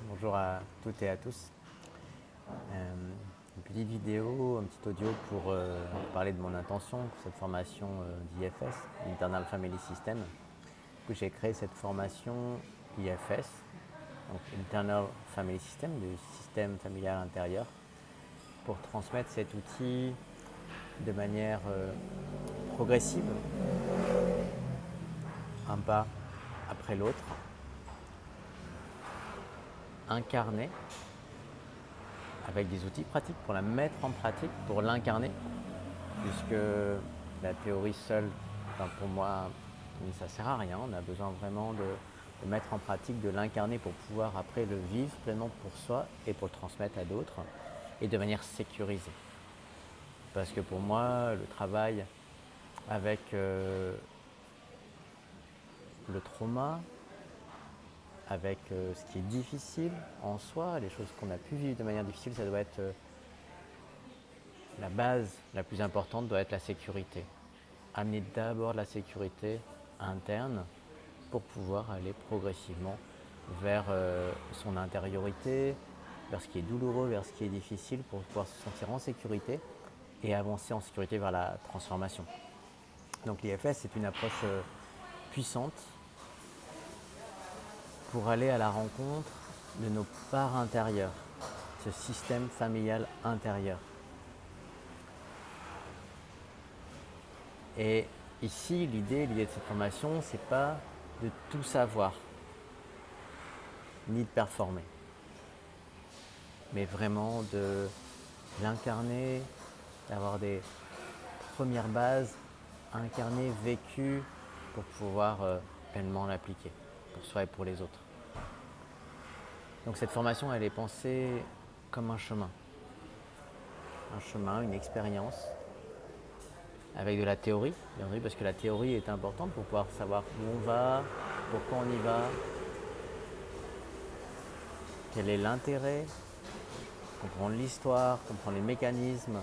Bonjour à toutes et à tous. Une petite vidéo, un petit audio pour parler de mon intention pour cette formation d'IFS, Internal Family System. Du coup, j'ai créé cette formation IFS, donc Internal Family System, du système familial intérieur, pour transmettre cet outil de manière progressive, un pas après l'autre, incarné avec des outils pratiques pour la mettre en pratique, pour l'incarner, puisque la théorie seule, pour moi, ça ne sert à rien. On a besoin vraiment de mettre en pratique, de l'incarner pour pouvoir après le vivre pleinement pour soi et pour le transmettre à d'autres et de manière sécurisée. Parce que pour moi, le travail avec le trauma, avec ce qui est difficile en soi, les choses qu'on a pu vivre de manière difficile, ça doit être la base la plus importante doit être la sécurité. Amener d'abord la sécurité interne pour pouvoir aller progressivement vers son intériorité, vers ce qui est douloureux, vers ce qui est difficile pour pouvoir se sentir en sécurité et avancer en sécurité vers la transformation. Donc l'IFS, c'est une approche puissante pour aller à la rencontre de nos parts intérieures, ce système familial intérieur. Et ici, l'idée de cette formation, c'est pas de tout savoir, ni de performer, mais vraiment de l'incarner, d'avoir des premières bases incarnées, vécues, pour pouvoir pleinement l'appliquer, pour soi et pour les autres. Donc cette formation, elle est pensée comme un chemin, une expérience, avec de la théorie, bien entendu, parce que la théorie est importante pour pouvoir savoir où on va, pourquoi on y va, quel est l'intérêt, comprendre l'histoire, comprendre les mécanismes.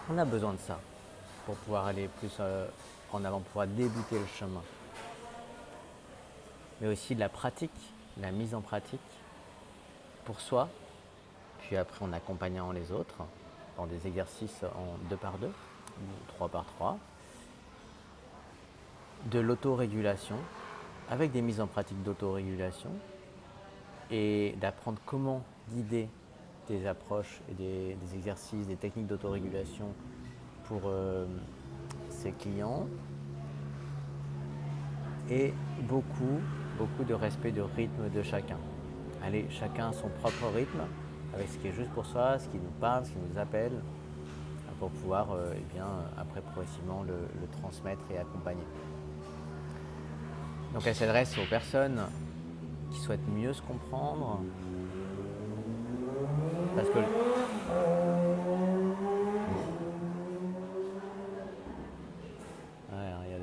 On a besoin de ça pour pouvoir aller plus en avant, pour pouvoir débuter le chemin. Mais aussi de la pratique, de la mise en pratique pour soi, puis après en accompagnant les autres dans des exercices en 2 par 2 ou 3 par 3, de l'autorégulation avec des mises en pratique d'autorégulation et d'apprendre comment guider des approches et des exercices, des techniques d'autorégulation pour ses clients et beaucoup de respect du rythme de chacun. Allez, chacun a son propre rythme avec ce qui est juste pour soi, ce qui nous parle, ce qui nous appelle, pour pouvoir après progressivement le transmettre et accompagner. Donc elle s'adresse aux personnes qui souhaitent mieux se comprendre, parce que il y a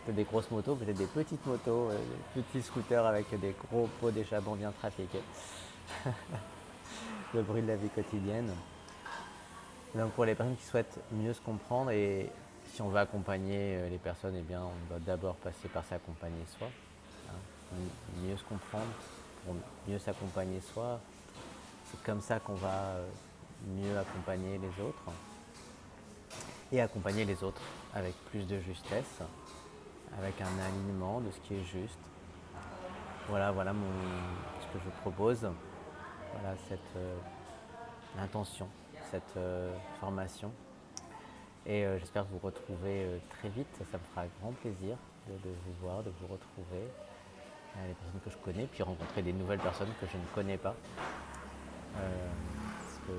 peut-être des grosses motos, peut-être des petites motos, des petits scooters avec des gros pots d'échappement bien trafiqués. Le bruit de la vie quotidienne. Donc pour les personnes qui souhaitent mieux se comprendre, et si on veut accompagner les personnes, on doit d'abord passer par s'accompagner soi. Mieux se comprendre, pour mieux s'accompagner soi. C'est comme ça qu'on va mieux accompagner les autres. Et accompagner les autres avec plus de justesse, avec un alignement de ce qui est juste. Voilà ce que je vous propose. Voilà cette intention, cette formation. Et j'espère vous retrouver très vite. Ça me fera grand plaisir de vous voir, de vous retrouver. Les personnes que je connais, puis rencontrer des nouvelles personnes que je ne connais pas. Ce que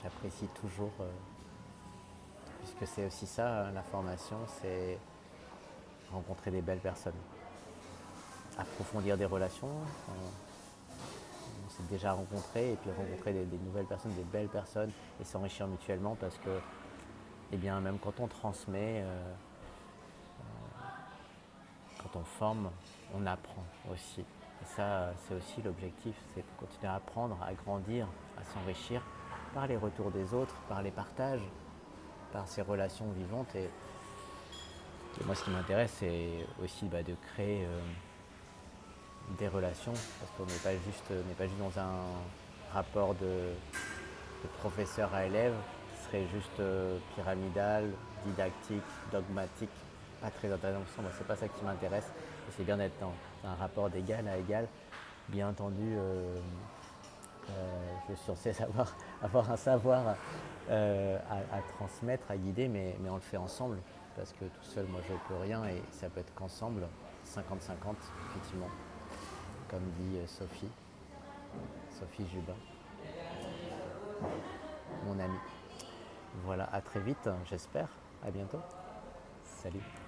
j'apprécie toujours, puisque c'est aussi ça, la formation, c'est rencontrer des belles personnes. Approfondir des relations. On s'est déjà rencontrés, et puis rencontrer des nouvelles personnes, des belles personnes, et s'enrichir mutuellement, parce que même quand on transmet, quand on forme, on apprend aussi. Et ça, c'est aussi l'objectif, c'est de continuer à apprendre, à grandir, à s'enrichir par les retours des autres, par les partages, par ces relations vivantes. Et moi, ce qui m'intéresse, c'est aussi de créer des relations, parce qu'on n'est pas juste dans un rapport de professeur à élève qui serait juste pyramidal, didactique, dogmatique, pas très intéressant. Moi, c'est pas ça qui m'intéresse. Et c'est bien d'être dans un rapport d'égal à égal. Bien entendu, je suis censé avoir un savoir à transmettre, à guider, mais on le fait ensemble. Parce que tout seul, moi, je ne peux rien et ça peut être qu'ensemble, 50-50, effectivement, comme dit Sophie Jubin, mon amie. Voilà, à très vite, j'espère. À bientôt. Salut.